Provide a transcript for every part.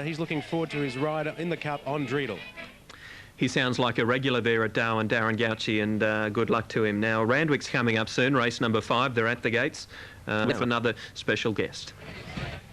He's looking forward to his ride in the Cup on Dreidel. He sounds like a regular there at Darwin, Darren Gauci, and good luck to him. Now, Randwick's coming up soon, race number 5. They're at the gates with another special guest.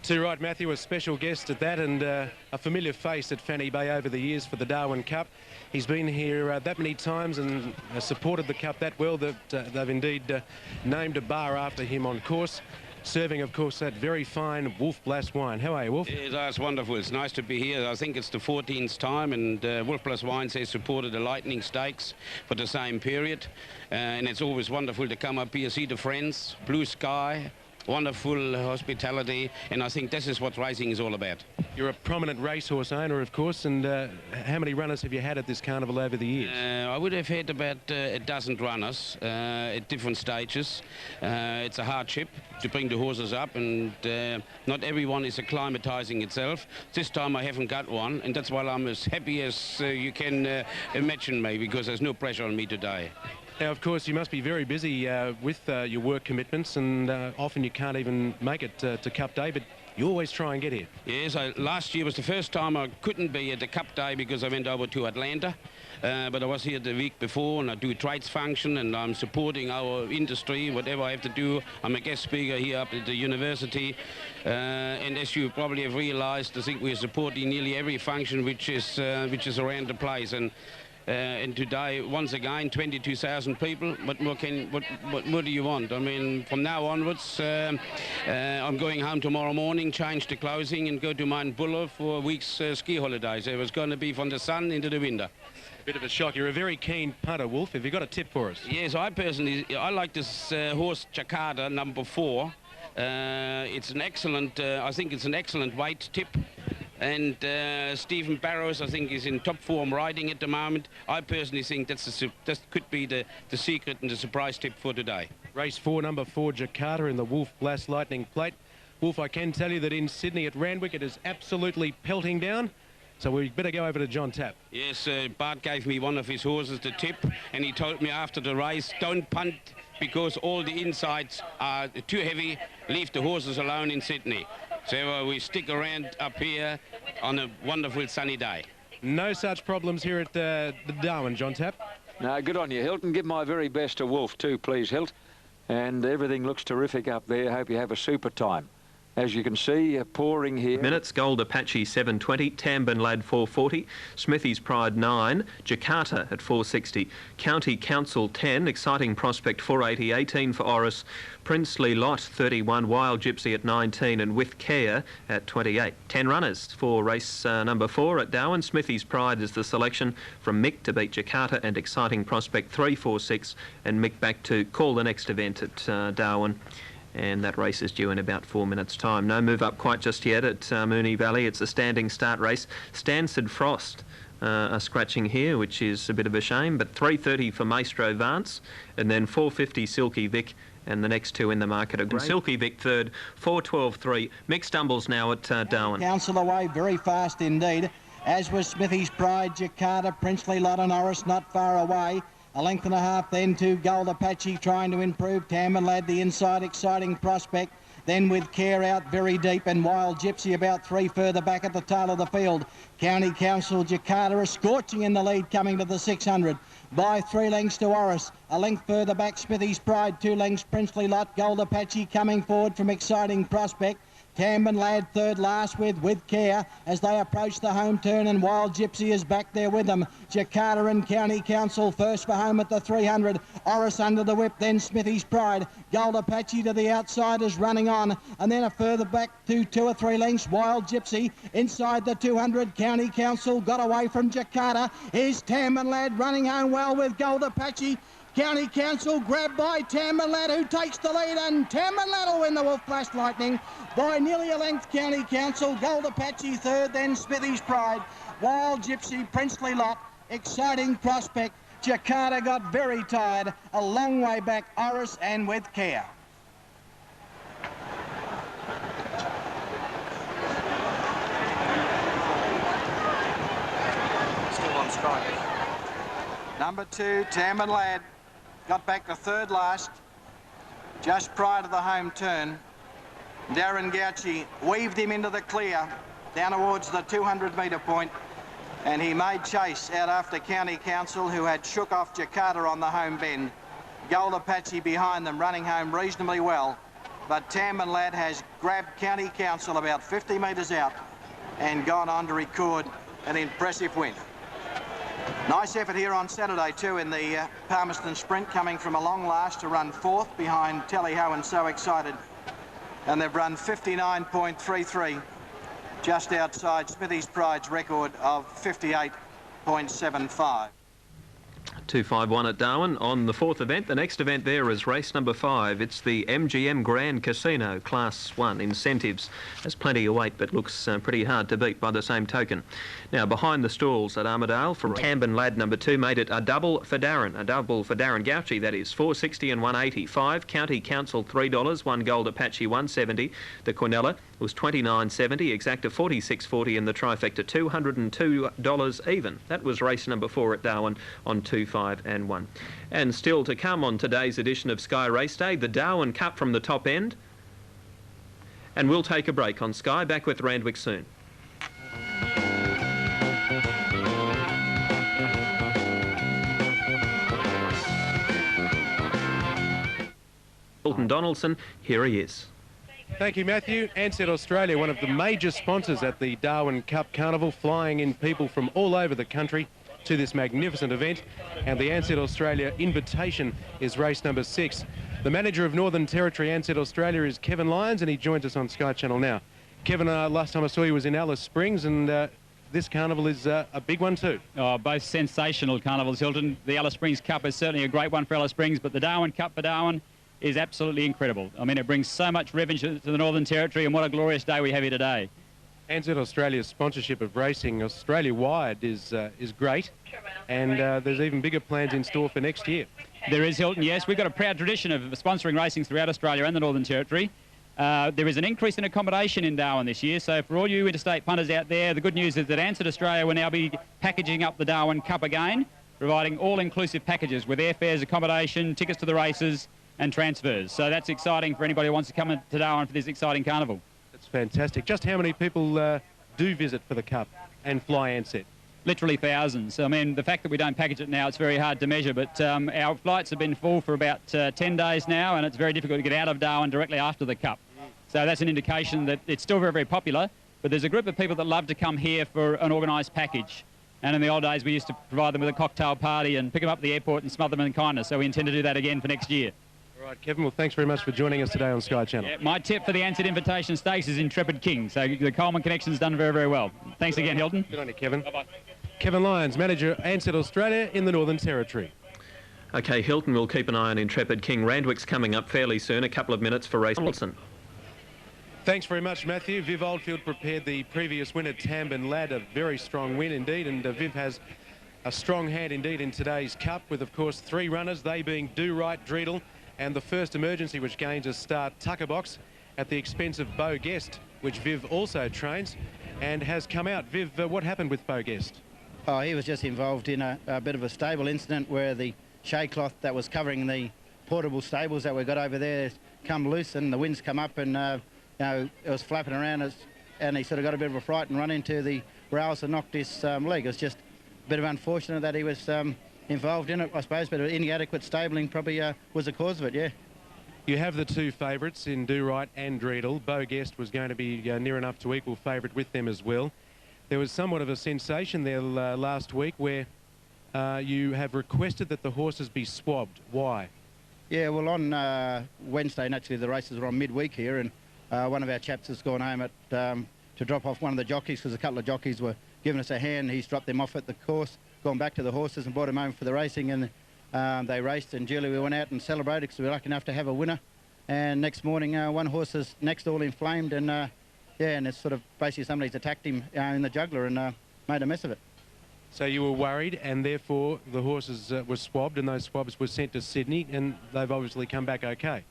Too right, Matthew, a special guest at that, and a familiar face at Fanny Bay over the years for the Darwin Cup. He's been here that many times and supported the Cup that well that they've indeed named a bar after him on course. Serving, of course, that very fine Wolf Blass wine. How are you, Wolf? Yeah, that's wonderful. It's nice to be here. I think it's the 14th time, and Wolf Blass Wines has supported the Lightning Stakes for the same period. And it's always wonderful to come up here, see the friends, blue sky, wonderful hospitality, and I think this is what racing is all about. You're a prominent racehorse owner, of course, and how many runners have you had at this carnival over the years? I would have had about a dozen runners at different stages. It's a hardship to bring the horses up, and not everyone is acclimatizing itself. This time I haven't got one, and that's why I'm as happy as you can imagine me, because there's no pressure on me today. Now, of course, you must be very busy with your work commitments, and often you can't even make it to Cup Day, but you always try and get here. Yes, last year was the first time I couldn't be at the Cup Day because I went over to Atlanta. But I was here the week before, and I do a trades function, and I'm supporting our industry, whatever I have to do. I'm a guest speaker here up at the university. And as you probably have realized, I think we're supporting nearly every function which is around the place. And today, once again, 22,000 people. What more do you want? I mean, from now onwards, I'm going home tomorrow morning, change the clothing, and go to Mount Buller for a week's ski holidays. It was going to be from the sun into the winter. Bit of a shock. You're a very keen punter, Wolf. Have you got a tip for us? Yes, I like this horse Jakarta, number 4. It's an excellent, I think it's an excellent weight tip. And Stephen Barrows, I think, is in top form riding at the moment. I personally think that could be the secret and the surprise tip for today. Race 4, number 4, Jakarta in the Wolf Blass Lightning Plate. Wolf, I can tell you that in Sydney at Randwick it is absolutely pelting down. So we better go over to John Tapp. Yes, Bart gave me one of his horses to tip, and he told me after the race, don't punt because all the insides are too heavy. Leave the horses alone in Sydney. So we stick around up here on a wonderful sunny day. No such problems here at the Darwin, John Tapp. No, good on you, Hilton. Give my very best to Wolf too, please, Hilt. And everything looks terrific up there. Hope you have a super time. As you can see, pouring here. Minutes, Gold Apache 720, Tambin Lad 440, Smithy's Pride 9, Jakarta at 460, County Council 10, Exciting Prospect 480, 18 for Oris, Princely Lot 31, Wild Gypsy at 19, and With Care at 28. 10 runners for race number 4 at Darwin. Smithy's Pride is the selection from Mick to beat Jakarta, and Exciting Prospect 3, 4, 6, and Mick back to call the next event at Darwin. And that race is due in about 4 minutes' time. No move up quite just yet at Moonee Valley. It's a standing start race. Stansted Frost are scratching here, which is a bit of a shame, but 3:30 for Maestro Vance, and then 4:50 Silky Vic, and the next two in the market are great. Silky Vic third, 4:12.3. Mick stumbles now at Darwin. Council away very fast indeed, as was Smithy's Pride, Jakarta, Princely Lot and Oris not far away. A length and a half then to Gold Apache trying to improve. Tambin Lad the inside, Exciting Prospect. Then With Care out very deep, and Wild Gypsy about 3 further back at the tail of the field. County Council, Jakarta is scorching in the lead coming to the 600 by 3 lengths to Oris. A length further back Smithy's Pride, 2 lengths Princely Lot. Gold Apache coming forward from Exciting Prospect. Tambin Lad third last with Care as they approach the home turn, and Wild Gypsy is back there with them. Jakarta and County Council first for home at the 300. Oris under the whip, then Smithy's Pride. Gold Apache to the outside is running on, and then a further back to 2 or 3 lengths. Wild Gypsy inside the 200. County Council got away from Jakarta. Here's Tambin Lad running home well with Gold Apache. County Council grabbed by Tambin Lad, who takes the lead, and Tambin Lad will win the Wolf Blass Lightning by nearly a length. County Council, Gold Apache third, then Smithy's Pride, Wild Gypsy, Princely Lot, Exciting Prospect. Jakarta got very tired, a long way back, Oris and With Care. Still on strike. Number 2, Tambin Lad. Got back to third last, just prior to the home turn. Darren Gauci weaved him into the clear. down towards the 200-metre point, and he made chase out after County Council, who had shook off Jakarta on the home bend. Gold Apache behind them, running home reasonably well, but Tamman Lad has grabbed County Council about 50 metres out and gone on to record an impressive win. Nice effort here on Saturday too in the Palmerston Sprint, coming from a long last to run fourth behind Tally Ho and So Excited, and they've run 59.33, just outside Smithy's Pride's record of 58.75. 251 at Darwin on the fourth event. The next event there is race number 5. It's the MGM Grand Casino Class 1 incentives. There's plenty of weight, but looks pretty hard to beat by the same token. Now, behind the stalls at Armidale from Tamban Lad number 2 made it a double for Darren. A double for Darren Gouchy, that is, 460 and 180. 5 County Council $3, 1 Gold Apache 170. The Quinella was $29.70, exacta $46.40, and the trifecta $202 even. That was race number 4 at Darwin on 2, 5 and 1. And still to come on today's edition of Sky Race Day, the Darwin Cup from the top end. And we'll take a break on Sky. Back with Randwick soon. Hilton Donaldson, here he is. Thank you, Matthew. Ansett Australia, one of the major sponsors at the Darwin Cup Carnival, flying in people from all over the country to this magnificent event. And the Ansett Australia invitation is race number 6. The manager of Northern Territory Ansett Australia is Kevin Lyons, and he joins us on Sky Channel now. Kevin, last time I saw you was in Alice Springs, and this carnival is a big one too. Oh, both sensational carnivals, Hilton. The Alice Springs Cup is certainly a great one for Alice Springs, but the Darwin Cup for Darwin is absolutely incredible. I mean, it brings so much revenue to the Northern Territory, and what a glorious day we have here today. Ansett Australia's sponsorship of racing Australia-wide is great, and there's even bigger plans in store for next year. There is, Hilton, yes. We've got a proud tradition of sponsoring racing throughout Australia and the Northern Territory. There is an increase in accommodation in Darwin this year, so for all you interstate punters out there, the good news is that Ansett Australia will now be packaging up the Darwin Cup again, providing all-inclusive packages with airfares, accommodation, tickets to the races and transfers. So that's exciting for anybody who wants to come to Darwin for this exciting carnival. That's fantastic. Just how many people do visit for the Cup and fly Ansett? Literally thousands. I mean, the fact that we don't package it now, it's very hard to measure, but our flights have been full for about 10 days now, and it's very difficult to get out of Darwin directly after the Cup. So that's an indication that it's still very, very popular, but there's a group of people that love to come here for an organised package. And in the old days, we used to provide them with a cocktail party and pick them up at the airport and smother them in kindness, so we intend to do that again for next year. All right, Kevin, well, thanks very much for joining us today on Sky Channel. Yeah, my tip for the Ansett Invitation Stakes is Intrepid King, so the Coleman connection's done very, very well. Thanks again, Hilton. Good on you, Kevin. Bye-bye. Kevin Lyons, manager Ansett Australia in the Northern Territory. OK, Hilton, we'll keep an eye on Intrepid King. Randwick's coming up fairly soon, a couple of minutes for race Wilson. Thanks very much, Matthew. Viv Oldfield prepared the previous winner, Tamban Lad, a very strong win indeed, and Viv has a strong hand indeed in today's Cup, with, of course, 3 runners, they being Do Right, Dreidel, and the First Emergency, which gains a start, Tuckerbox, at the expense of Beau Guest, which Viv also trains and has come out. Viv, what happened with Beau Guest? Oh, he was just involved in a bit of a stable incident where the shade cloth that was covering the portable stables that we got over there come loose, and the wind's come up, and you know, it was flapping around, and he sort of got a bit of a fright and run into the rails and knocked his leg. It was just a bit of unfortunate that he was involved in it, I suppose, but inadequate stabling probably was the cause of it, yeah. You have the 2 favourites in Do Right and Dreidel. Beau Guest was going to be near enough to equal favourite with them as well. There was somewhat of a sensation there last week where you have requested that the horses be swabbed. Why? Yeah, well, on Wednesday, naturally, the races were on midweek here, and one of our chaps has gone home to drop off one of the jockeys, because a couple of jockeys were giving us a hand. He's dropped them off at the course, gone back to the horses and brought them home for the racing, and they raced, and duly we went out and celebrated because we were lucky enough to have a winner. And next morning, one horse's neck's all inflamed, and yeah, and it's sort of basically somebody's attacked him in the jugular and made a mess of it. So you were worried, and therefore the horses were swabbed, and those swabs were sent to Sydney, and they've obviously come back okay.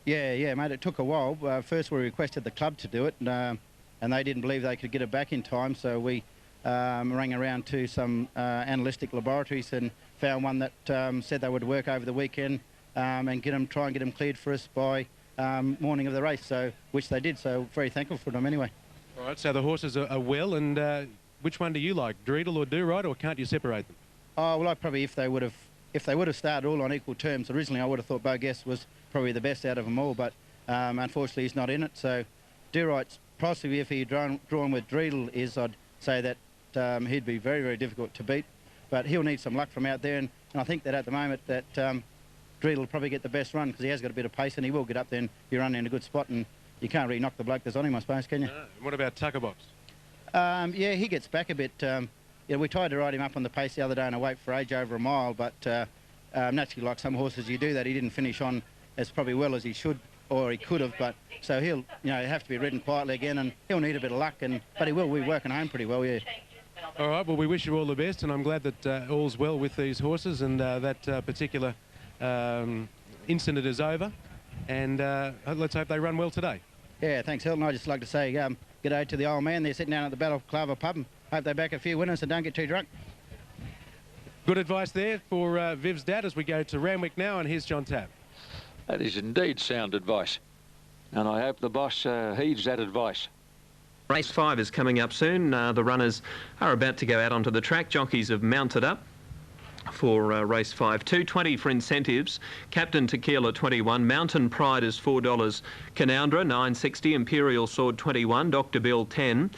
Yeah, mate, it took a while. First we requested the club to do it, and they didn't believe they could get it back in time, so we rang around to some analytic laboratories and found one that said they would work over the weekend and try and get them cleared for us by morning of the race, so which they did, so very thankful for them anyway. All right, so the horses are well, and which one do you like, Dreidel or Do Right, or can't you separate them? Oh, well, probably if they would have started all on equal terms, originally I would have thought Bo Guest was probably the best out of them all, but unfortunately he's not in it. So Do Right's possibly, if he'd drawn with Dreidel, I'd say that he'd be very, very difficult to beat. But he'll need some luck from out there, and I think that at the moment that Dreidel will probably get the best run because he has got a bit of pace and he will get up there and be running in a good spot, and you can't really knock the bloke that's on him, I suppose, can you? No. What about Tuckerbox? Yeah, he gets back a bit. Yeah, we tried to ride him up on the pace the other day in a weight for age over a mile, but naturally, like some horses, you do that. He didn't finish on as probably well as he should or he could have, but so he'll have to be ridden quietly again, and he'll need a bit of luck, but he will be working home pretty well, yeah. All right, well, we wish you all the best, and I'm glad that all's well with these horses, and that particular incident is over, and let's hope they run well today. Yeah, thanks, Hilton. I'd just like to say good day to the old man. They're sitting down at the Battle Clover pub, and hope they back a few winners and don't get too drunk. Good advice there for Viv's dad as we go to Randwick now, and here's John Tabb. That is indeed sound advice, and I hope the boss heeds that advice. Race 5 is coming up soon. The runners are about to go out onto the track. Jockeys have mounted up for race 5. $2.20 for incentives. Captain Tequila 21. Mountain Pride is $4. Canoundra $9.60. Imperial Sword 21. Dr. Bill 10.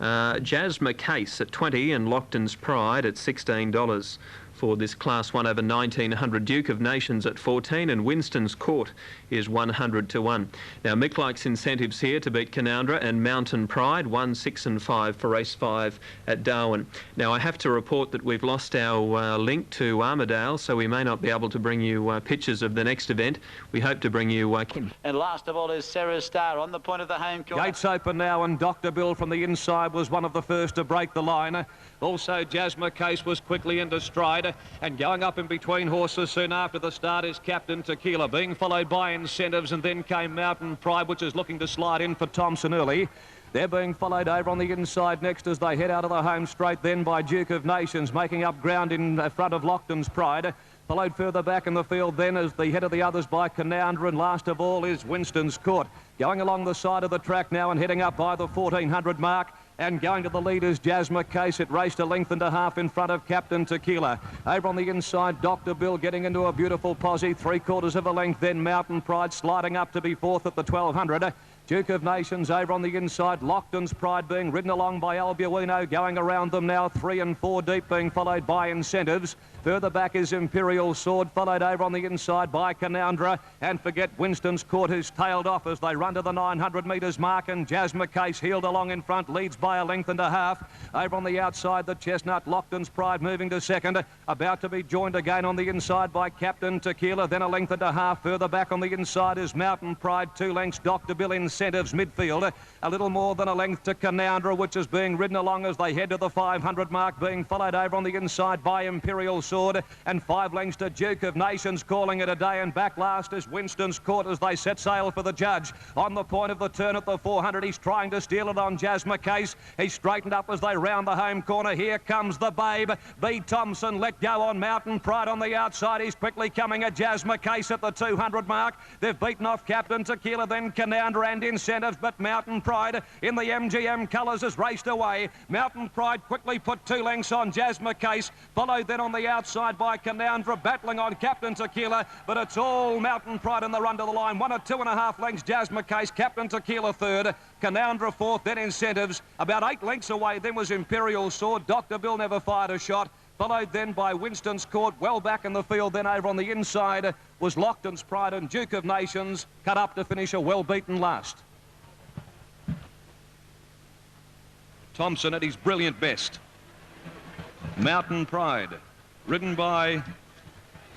Jasma Case at 20 and Lockton's Pride at $16 for this Class 1 over 1900. Duke of Nations at 14 and Winston's Court is 100 to 1. Now Mick likes incentives here to beat Canoundra and Mountain Pride 1, 6 and 5 for race 5 at Darwin. Now I have to report that we've lost our link to Armidale, so we may not be able to bring you pictures of the next event. We hope to bring you and last of all is Sarah Star on the point of the home corner. Gates open now, and Dr. Bill from the inside was one of the first to break the line. Also Jasma Case was quickly into stride, and going up in between horses soon after the start is Captain Tequila, being followed by Incentives, and then came Mountain Pride, which is looking to slide in for Thompson early. They're being followed over on the inside next as they head out of the home straight then by Duke of Nations, making up ground in front of Lockton's Pride. Followed further back in the field then as the head of the others by Canoundra, and last of all is Winston's Court. Going along the side of the track now and heading up by the 1400 mark. And going to the lead is Jasma Case. It raced a length and a half in front of Captain Tequila. Over on the inside, Dr. Bill getting into a beautiful posse, 3/4 of a length. Then Mountain Pride sliding up to be fourth at the 1200. Duke of Nations over on the inside. Lockton's Pride being ridden along by Albuino, going around them now 3 and 4 deep, being followed by Incentives. Further back is Imperial Sword, followed over on the inside by Canoundra. And forget Winston's Court, who's tailed off as they run to the 900 metres mark. And Jasma Case heeled along in front, leads by a length and a half. Over on the outside, the Chestnut, Lockton's Pride moving to second. About to be joined again on the inside by Captain Tequila, then a length and a half. Further back on the inside is Mountain Pride, 2 lengths. Dr. Bill Incentives midfield. A little more than a length to Canoundra, which is being ridden along as they head to the 500 mark, being followed over on the inside by Imperial Sword. And 5 lengths to Duke of Nations, calling it a day. And back last is Winston's Court as they set sail for the judge. On the point of the turn at the 400, he's trying to steal it on Jasma Case. He's straightened up as they round the home corner. Here comes the babe. B. Thompson let go on Mountain Pride on the outside. He's quickly coming at Jasma Case at the 200 mark. They've beaten off Captain Tequila, then Canoundra and Incentives, but Mountain Pride in the MGM colours has raced away. Mountain Pride quickly put 2 lengths on Jasma Case, followed then on the outside by Canoundra, battling on Captain Tequila, but it's all Mountain Pride in the run to the line. 1 or 2.5 lengths Jasma Case, Captain Tequila third, Canoundra fourth, then Incentives. About 8 lengths away then was Imperial Sword. Dr. Bill never fired a shot. Followed then by Winston's Court, well back in the field. Then over on the inside was Lockton's Pride, and Duke of Nations cut up to finish a well-beaten last. Thompson at his brilliant best. Mountain Pride, ridden by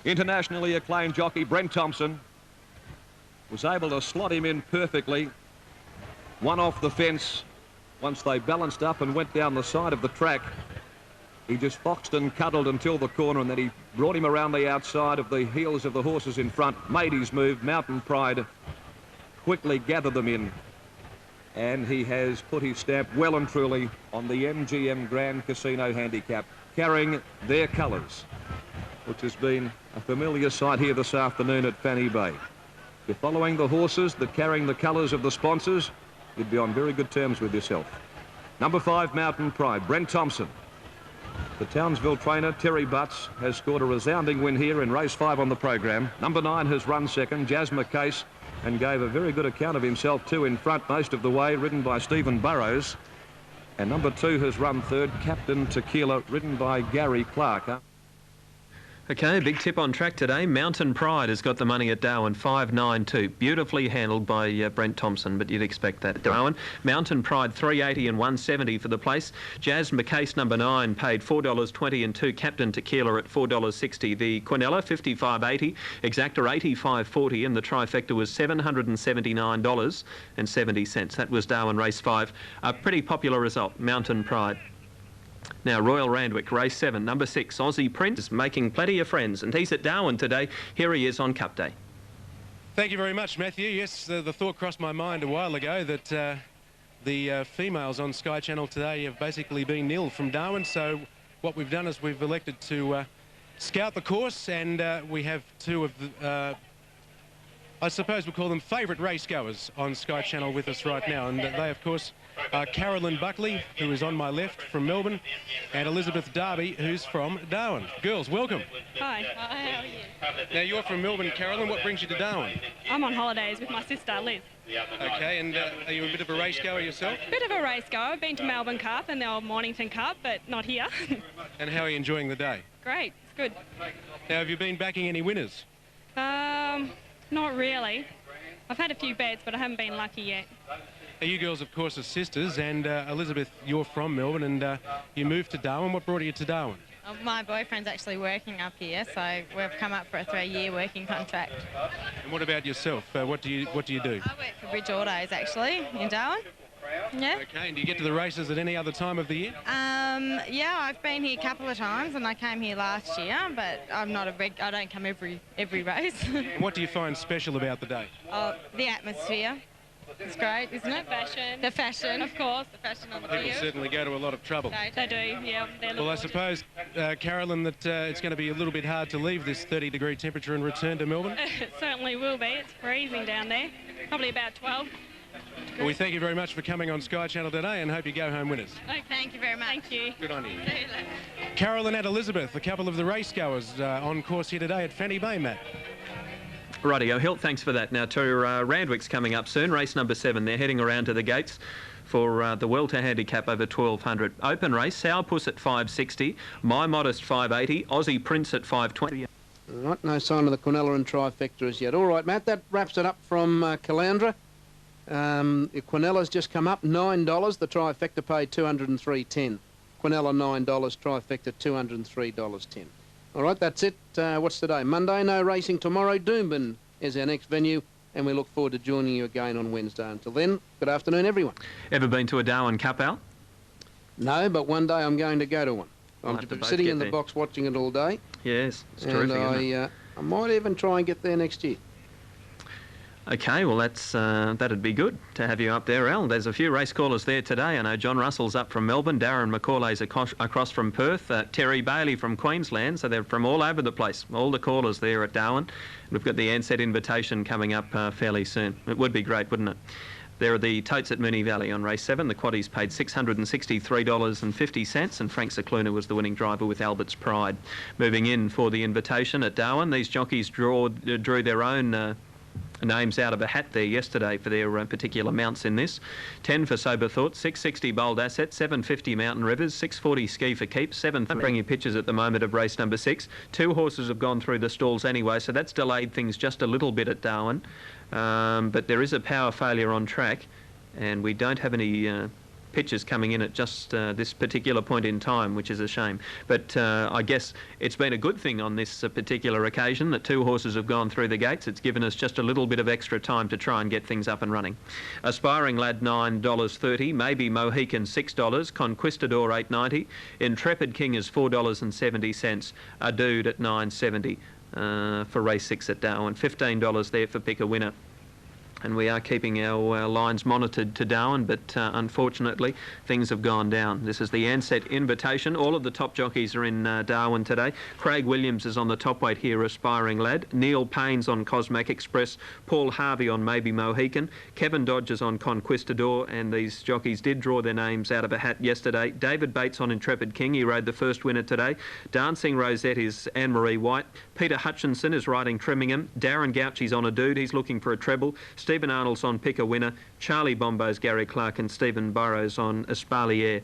internationally acclaimed jockey Brent Thompson, was able to slot him in perfectly. One off the fence once they balanced up and went down the side of the track. He just foxed and cuddled until the corner, and then he brought him around the outside of the heels of the horses in front, made his move. Mountain Pride quickly gathered them in, and he has put his stamp well and truly on the MGM Grand Casino Handicap, carrying their colours, which has been a familiar sight here this afternoon at Fanny Bay. You're following the horses that carrying the colours of the sponsors. you'd be on very good terms with yourself. Number 5, Mountain Pride, Brent Thompson. The Townsville trainer, Terry Butts, has scored a resounding win here in race 5 on the program. Number 9 has run second, Jasmine Case, and gave a very good account of himself too in front most of the way, ridden by Stephen Burrows. And number 2 has run third, Captain Tequila, ridden by Gary Clark. Okay, big tip on track today. Mountain Pride has got the money at Darwin, 5.92. Beautifully handled by Brent Thompson, but you'd expect that at Darwin. Mountain Pride, 3.80 and 1.70 for the place. Jazz McCase, number 9, paid $4.20 and 2. Captain Tequila at $4.60. The Quinella, 55.80. Exactor, 85.40, and the trifecta was $779.70. That was Darwin race 5. A pretty popular result, Mountain Pride. Now, Royal Randwick, race 7, number 6, Aussie Prince, is making plenty of friends, and he's at Darwin today. Here he is on Cup Day. Thank you very much, Matthew. Yes, the thought crossed my mind a while ago that the females on Sky Channel today have basically been nil from Darwin, so what we've done is we've elected to scout the course, and we have 2 of the... I suppose we'll call them favourite racegoers on Sky Channel with us right now. And they, of course, are Carolyn Buckley, who is on my left from Melbourne, and Elizabeth Darby, who's from Darwin. Girls, welcome. Hi. Hi, how are you? Now, you're from Melbourne, Carolyn. What brings you to Darwin? I'm on holidays with my sister, Liz. Okay, and are you a bit of a racegoer yourself? Bit of a racegoer. I've been to Melbourne Cup and the old Mornington Cup, but not here. And how are you enjoying the day? Great, it's good. Now, have you been backing any winners? Not really. I've had a few bets, but I haven't been lucky yet. Now, you girls, of course, are sisters, and Elizabeth, you're from Melbourne, and you moved to Darwin. What brought you to Darwin? My boyfriend's actually working up here, so we've come up for a 3-year working contract. And what about yourself? What do you do? I work for Bridge Autos, actually, in Darwin. Yeah. Okay, and do you get to the races at any other time of the year? Yeah, I've been here a couple of times, and I came here last year, but I'm not I don't come every race. And what do you find special about the day? The atmosphere. It's great, isn't it? Fashion. The fashion. Of course. The fashion on the People field. certainly go to a lot of trouble. They do, yeah. Well, I suppose, Carolyn, that it's going to be a little bit hard to leave this 30-degree temperature and return to Melbourne. It certainly will be. It's freezing down there. Probably about 12. Well, we thank you very much for coming on Sky Channel today and hope you go home winners. Okay, thank you very much. Thank you. Good on you. See you later. Carolyn and Elizabeth, a couple of the racegoers on course here today at Fanny Bay, Matt. Rightio, Hilt, thanks for that. Now to Randwick's coming up soon, race number 7. They're heading around to the gates for the Welter Handicap over 1200. Open race, Sourpuss at 560, My Modest 580, Aussie Prince at 520. All right, no sign of the Quinella and trifecta as yet. All right, Matt, that wraps it up from Caloundra. The Quinella's just come up, $9. The trifecta paid $203.10. Quinella $9, trifecta $203.10. All right, that's it. What's today? Monday, no racing tomorrow. Doomben is our next venue, and we look forward to joining you again on Wednesday. Until then, good afternoon, everyone. Ever been to a Darwin Cup, Al? No, but one day I'm going to go to one. I'm sitting in the there. box watching it all day. Yes, it's and terrific, isn't it? I might even try and get there next year. Okay, well, that'd be good to have you up there, Al. There's a few race callers there today. I know John Russell's up from Melbourne, Darren McCauley's across from Perth, Terry Bailey from Queensland, so they're from all over the place, all the callers there at Darwin. We've got the Ansett invitation coming up fairly soon. It would be great, wouldn't it? There are the totes at Moonee Valley on race 7. The quaddies paid $663.50, and Frank Cicluna was the winning driver with Albert's Pride. Moving in for the invitation at Darwin, these jockeys drew their own names out of a hat there yesterday for their particular mounts in this. 10 for Sober Thought, 660 Bold Asset, 750 Mountain Rivers, 640 Ski for Keeps, 7 bringing pictures at the moment of race number 6. 2 horses have gone through the stalls anyway, so that's delayed things just a little bit at Darwin. But there is a power failure on track, and we don't have any pictures coming in at just this particular point in time, which is a shame. But I guess it's been a good thing on this particular occasion that 2 horses have gone through the gates. It's given us just a little bit of extra time to try and get things up and running. Aspiring Lad $9.30, Maybe Mohican $6, Conquistador $8.90, Intrepid King is $4.70, A Dude at $9.70 for race 6 at Darwin, $15 there for Pick a Winner. And we are keeping our lines monitored to Darwin, but unfortunately things have gone down. This is the Ansett Invitation. All of the top jockeys are in Darwin today. Craig Williams is on the top weight here, Aspiring Lad. Neil Payne's on Cosmac Express. Paul Harvey on Maybe Mohican. Kevin Dodge is on Conquistador, and these jockeys did draw their names out of a hat yesterday. David Bates on Intrepid King. He rode the first winner today. Dancing Rosette is Anne-Marie White. Peter Hutchinson is riding Trimmingham. Darren Gouchy's on a dude. He's looking for a treble. Stephen Arnold's on Pick a Winner. Charlie Bombo's Gary Clark, and Stephen Burrows on Espalier,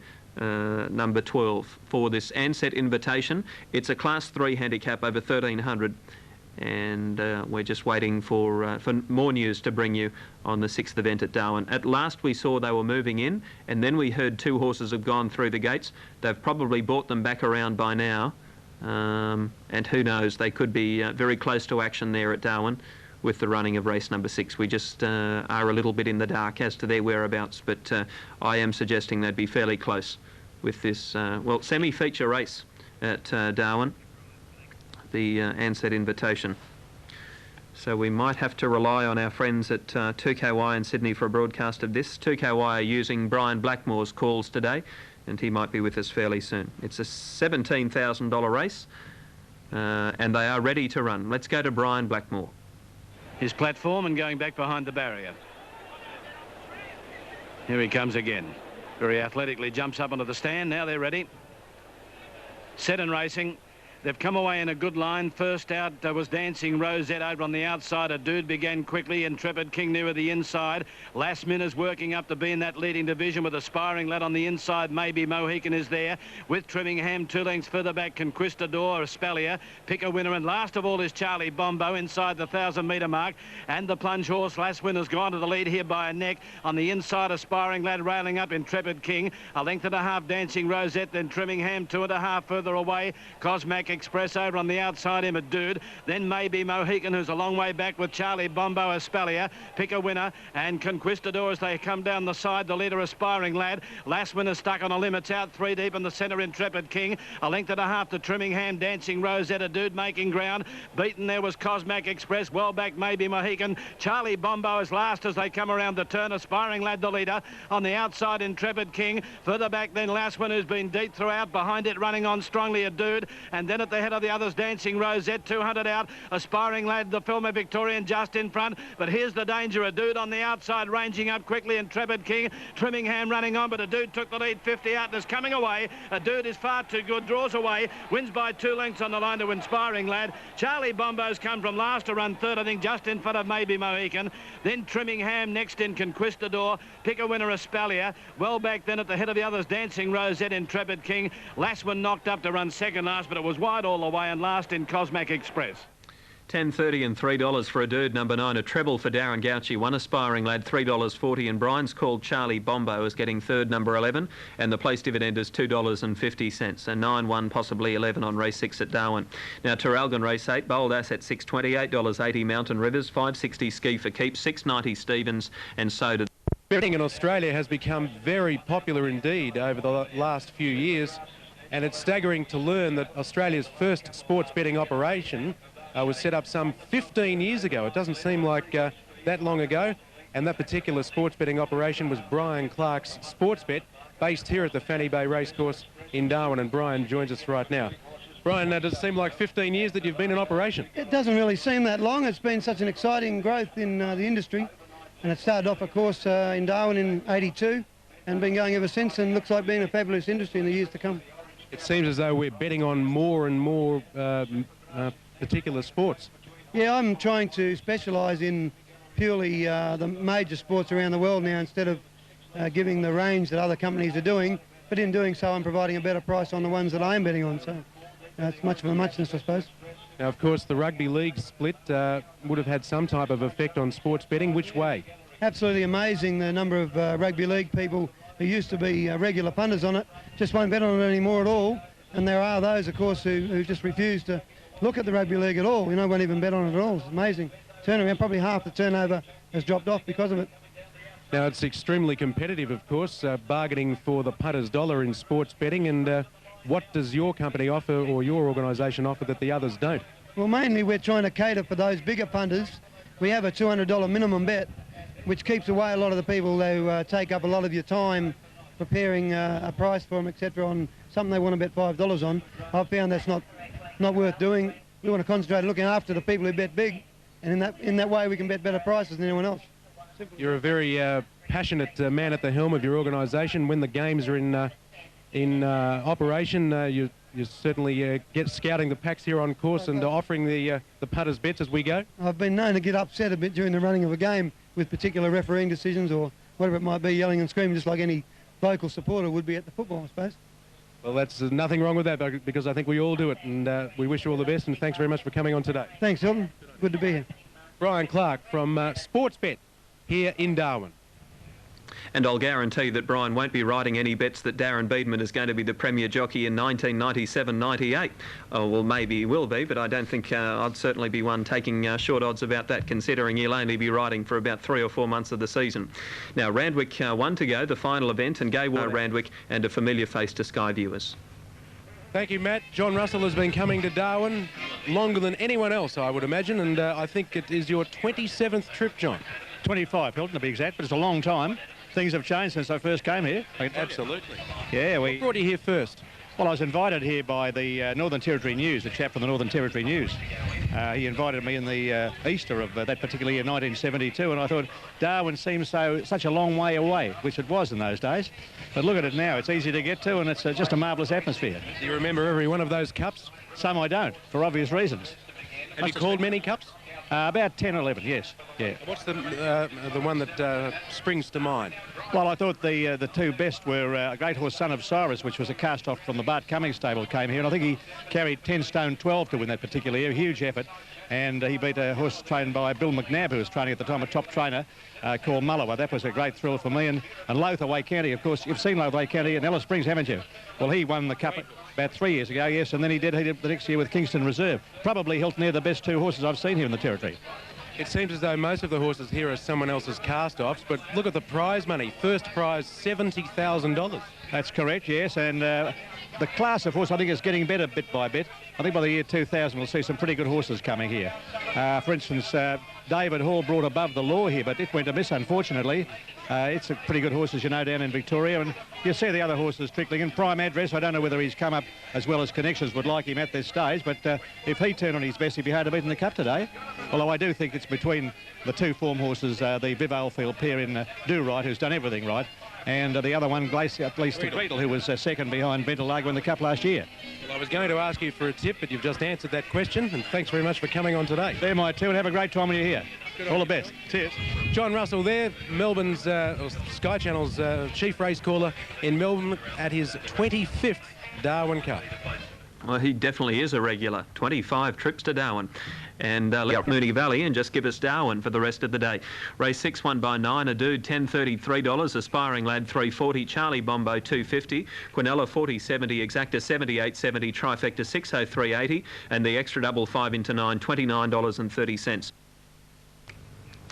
number 12, for this Ansett Invitation. It's a Class 3 handicap over 1,300, and we're just waiting for more news to bring you on the 6th event at Darwin. At last we saw they were moving in, and then we heard 2 horses have gone through the gates. They've probably brought them back around by now, and who knows, they could be very close to action there at Darwin with the running of race number 6. We just are a little bit in the dark as to their whereabouts, but I am suggesting they'd be fairly close with this, well, semi-feature race at Darwin, the Ansett Invitation. So we might have to rely on our friends at 2KY in Sydney for a broadcast of this. 2KY are using Brian Blackmore's calls today, and he might be with us fairly soon. It's a $17,000 race, and they are ready to run. Let's go to Brian Blackmore. His platform and going back behind the barrier. Here he comes again. Very athletically jumps up onto the stand. Now they're ready. Set and racing. They've come away in a good line. First out was Dancing Rosette over on the outside. A dude began quickly. Intrepid King nearer the inside. Last Minute's working up to be in that leading division with Aspiring Lad on the inside. Maybe Mohican is there with Trimmingham 2 lengths further back. Conquistador, Espalier, Pick a Winner, and last of all is Charlie Bombo inside the 1,000-metre mark. And the plunge horse, Last Winner's gone to the lead here by a neck. On the inside, Aspiring Lad railing up. Intrepid King, a length and a half Dancing Rosette, then Trimmingham 2.5 further away. Cosmac Express over on the outside, him a dude. Then Maybe Mohican, who's a long way back with Charlie Bombo, Espalier, Pick a Winner, and Conquistador as they come down the side. The leader, Aspiring Lad. Last Winner stuck on a limits out 3 deep in the centre. Intrepid King, a length and a half to Trimmingham. Dancing Rosette, a dude making ground. Beaten there was Cosmac Express. Well back Maybe Mohican. Charlie Bombo is last as they come around the turn. Aspiring Lad the leader. On the outside, Intrepid King. Further back then Last Winner, who's been deep throughout. Behind it running on strongly a dude. And then at the head of the others, Dancing Rosette, 200 out. Aspiring Lad, the Filmer Victorian, just in front. But here's the danger, a dude on the outside ranging up quickly. Intrepid King, Trimmingham running on, but a dude took the lead 50 out and is coming away. A dude is far too good, draws away, wins by 2 lengths on the line to Aspiring Lad. Charlie Bombo's come from last to run third, I think, just in front of Maybe Mohican. Then Trimmingham next in Conquistador. Pick a Winner, Espalier. Well back then at the head of the others, Dancing Rosette, Intrepid King. Last one knocked up to run second last, but it was wide all the way, and last in Cosmac Express. $10.30 and $3 for a dude, number 9. A treble for Darren Gouchy, 1 Aspiring Lad, $3.40. And Brian's called Charlie Bombo is getting third, number 11. And the place dividend is $2.50. A 9-1, possibly 11 on race 6 at Darwin. Now, Terralgan race 8, Bold Asset $6.20, $8.80 Mountain Rivers, $5.60 Ski for Keep, $6.90 Stevens, and so did. Betting in Australia has become very popular indeed over the last few years. And it's staggering to learn that Australia's first sports betting operation was set up some 15 years ago. It doesn't seem like that long ago. And that particular sports betting operation was Brian Clark's Sportsbet, based here at the Fanny Bay Racecourse in Darwin. And Brian joins us right now. Brian, does it seem like 15 years that you've been in operation? It doesn't really seem that long. It's been such an exciting growth in the industry. And it started off, of course, in Darwin in '82 and been going ever since, and looks like being a fabulous industry in the years to come. It seems as though we're betting on more and more particular sports. Yeah, I'm trying to specialise in purely the major sports around the world now, instead of giving the range that other companies are doing. But in doing so, I'm providing a better price on the ones that I am betting on. So it's much of a muchness, I suppose. Now, of course, the rugby league split would have had some type of effect on sports betting. Which way? Absolutely amazing, the number of rugby league people who used to be regular punters on it just won't bet on it anymore at all. And there are those, of course, who just refuse to look at the rugby league at all. Won't even bet on it at all. It's amazing. Turnaround, probably half the turnover has dropped off because of it. Now, it's extremely competitive, of course, bargaining for the punter's dollar in sports betting. And what does your company offer, or your organisation offer, that the others don't? Well, mainly we're trying to cater for those bigger punters. We have a $200 minimum bet, which keeps away a lot of the people who take up a lot of your time preparing a price for them, etc., on something they want to bet $5 on. I've found that's not worth doing. We want to concentrate on looking after the people who bet big, and in that way we can bet better prices than anyone else. You're a very passionate man at the helm of your organisation. When the games are in operation, you're certainly scouting the packs here on course and offering the punters bets as we go. I've been known to get upset a bit during the running of a game with particular refereeing decisions or whatever it might be, yelling and screaming just like any local supporter would be at the football, I suppose. Well, that's nothing wrong with that, because I think we all do it, and we wish you all the best, and thanks very much for coming on today. Thanks, Hilton. Good to be here. Brian Clark from Sportsbet here in Darwin. And I'll guarantee that Brian won't be writing any bets that Darren Beedman is going to be the premier jockey in 1997-98. Oh, well, maybe he will be, but I don't think I'd certainly be one taking short odds about that, considering he'll only be riding for about 3 or 4 months of the season. Now, Randwick 1 to go, the final event, and Gaywater Randwick and a familiar face to Sky viewers. Thank you, Matt. John Russell has been coming to Darwin longer than anyone else, I would imagine, and I think it is your 27th trip, John. 25, Hilton, to be exact, but it's a long time. Things have changed since I first came here. Absolutely. Yeah, What brought you here first? Well, I was invited here by the Northern Territory News, the chap from the Northern Territory News. He invited me in the Easter of that particular year, 1972, and I thought Darwin seems such a long way away, which it was in those days. But look at it now. It's easy to get to, and it's just a marvellous atmosphere. Do you remember every one of those cups? Some I don't, for obvious reasons. Have you called many cups? About 10 or 11, yes. Yeah. What's the one that springs to mind? Well, I thought the two best were a great horse, Son of Cyrus, which was a cast-off from the Bart Cummings stable, came here, and I think he carried 10 stone 12 to win that particular year. Huge effort. And he beat a horse trained by Bill McNabb, who was training at the time, a top trainer called Mullowa. That was a great thrill for me. And Lothaway County, of course, you've seen Lothaway County in Alice Springs, haven't you? Well, he won the Cup about 3 years ago, yes, and then he did the next year with Kingston Reserve. Probably Hilton, they're the best two horses I've seen here in the Territory. It seems as though most of the horses here are someone else's cast-offs, but look at the prize money. First prize, $70,000. That's correct, yes, and the class of horse, I think, is getting better bit by bit. I think by the year 2000 we'll see some pretty good horses coming here. For instance, David Hall brought Above the Law here, but it went amiss, unfortunately. It's a pretty good horse, as you know, down in Victoria, and you see the other horses trickling in. Prime Address, I don't know whether he's come up as well as Connections would like him at this stage, but if he turned on his best, he'd be hard to beat in the Cup today. Although I do think it's between the two form horses, the Viv Oldfield pair in Do Right, who's done everything right, and the other one, Glacier Gretel, who was second behind Ventilago in the Cup last year. Well, I was going to ask you for a tip, but you've just answered that question, and thanks very much for coming on today. They're my two, and have a great time when you're here. All the best. Cheers. John Russell there, Melbourne's, or Sky Channel's chief race caller in Melbourne at his 25th Darwin Cup. Well, he definitely is a regular. 25 trips to Darwin. And let Moonee Valley and just give us Darwin for the rest of the day. Race 6 won by 9, a dude $10.33, Aspiring Lad $3.40, Charlie Bombo $2.50, Quinella $40.70, Exacta $78.70, Trifecta $603.80, and the extra double 5 into 9 $29.30.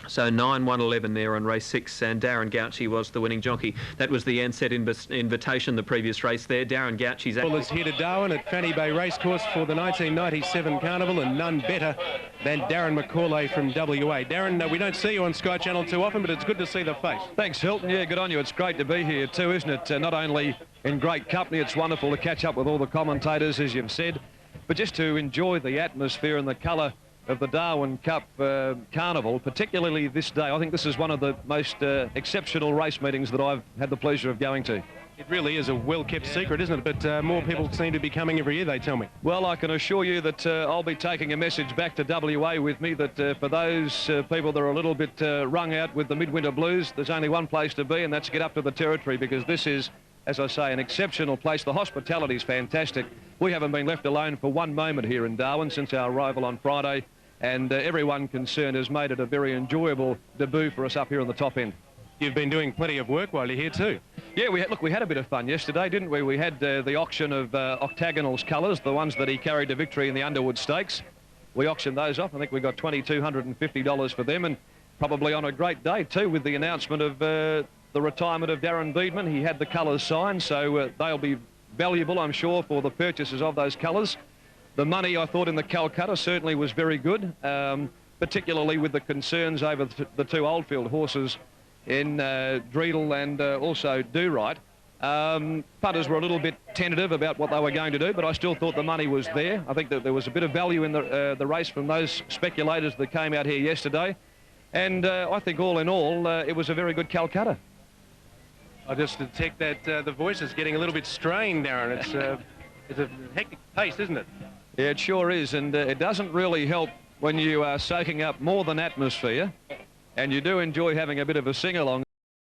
So 9, 1, 11 there on race 6, and Darren Gauci was the winning jockey. That was the Ansett Invitation, the previous race there. Darren Gauci's... Well, is here to Darwin at Fanny Bay Racecourse for the 1997 Carnival, and none better than Darren McCauley from WA. Darren, we don't see you on Sky Channel too often, but it's good to see the face. Thanks, Hilton. Yeah, good on you. It's great to be here too, isn't it? Not only in great company, it's wonderful to catch up with all the commentators, as you've said, but just to enjoy the atmosphere and the colour of the Darwin Cup Carnival, particularly this day. I think this is one of the most exceptional race meetings that I've had the pleasure of going to. It really is a well-kept secret, isn't it? But more people seem to be coming every year, they tell me. Well, I can assure you that I'll be taking a message back to WA with me that for those people that are a little bit wrung out with the midwinter blues, there's only one place to be, and that's get up to the Territory, because this is, as I say, an exceptional place. The hospitality is fantastic. We haven't been left alone for one moment here in Darwin since our arrival on Friday, and everyone concerned has made it a very enjoyable debut for us up here on the top end. You've been doing plenty of work while you're here too. Yeah, we had a bit of fun yesterday, didn't we? We had the auction of Octagonal's colours, the ones that he carried to victory in the Underwood Stakes. We auctioned those off. I think we got $2,250 for them, and probably on a great day too, with the announcement of the retirement of Darren Beedman. He had the colours signed, so they'll be valuable, I'm sure, for the purchasers of those colours. The money, I thought, in the Calcutta certainly was very good. But particularly with the concerns over the two Oldfield horses in Dreidel and also Do Right. Punters were a little bit tentative about what they were going to do, but I still thought the money was there. I think that there was a bit of value in the race from those speculators that came out here yesterday. And I think all in all, it was a very good Calcutta. I just detect that the voice is getting a little bit strained, Darren. It's a hectic pace, isn't it? Yeah, it sure is, and it doesn't really help when you are soaking up more than atmosphere, and you do enjoy having a bit of a sing-along